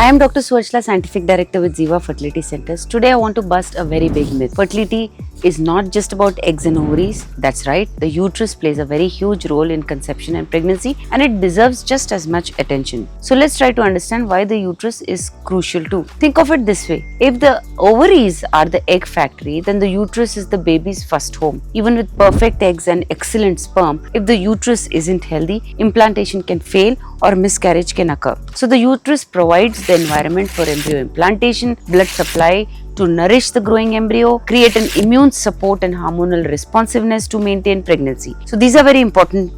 I am Dr. Suachla, Scientific Director with Ziva Fertility Centers. Today I want to bust a very big myth. Fertility is not just about eggs and ovaries. That's right, the uterus plays a very huge role in conception and pregnancy, and it deserves just as much attention. So let's try to understand why the uterus is crucial too. Think of it this way. If the ovaries are the egg factory, then the uterus is the baby's first home. Even with perfect eggs and excellent sperm, if the uterus isn't healthy, implantation can fail or miscarriage can occur. So the uterus provides the environment for embryo implantation, blood supply to nourish the growing embryo, create an immune support and hormonal responsiveness to maintain pregnancy. So these are very important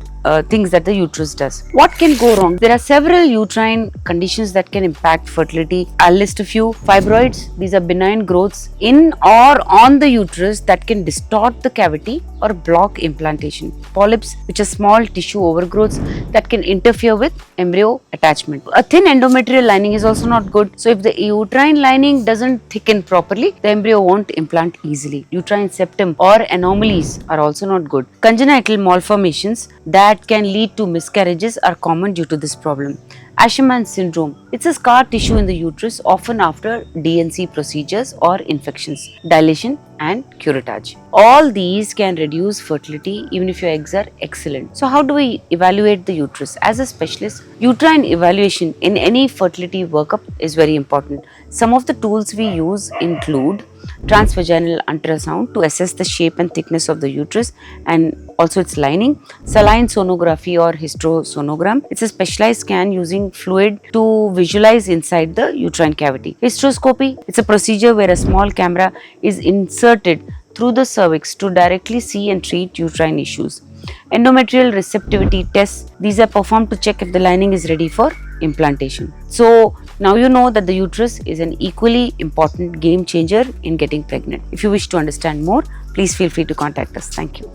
things that the uterus does. What can go wrong? There are several uterine conditions that can impact fertility. I'll list a few. Fibroids, these are benign growths in or on the uterus that can distort the cavity or block implantation. Polyps, which are small tissue overgrowths that can interfere with embryo attachment. A thin endometrial lining is also not good. So if the uterine lining doesn't thicken properly, the embryo won't implant easily. Uterine septum or anomalies are also not good. Congenital malformations that can lead to miscarriages are common due to this problem. Asherman syndrome. It's a scar tissue in the uterus, often after DNC procedures or infections, dilation and curettage. All these can reduce fertility even if your eggs are excellent. So how do we evaluate the uterus? As a specialist, uterine evaluation in any fertility workup is very important. Some of the tools we use include transvaginal ultrasound to assess the shape and thickness of the uterus and also its lining, saline sonography or hysterosonogram. It's a specialized scan using fluid to visualize inside the uterine cavity. Hysteroscopy, it's a procedure where a small camera is inserted through the cervix to directly see and treat uterine issues. Endometrial receptivity tests, these are performed to check if the lining is ready for implantation. So now you know that the uterus is an equally important game changer in getting pregnant. If you wish to understand more, please feel free to contact us. Thank you.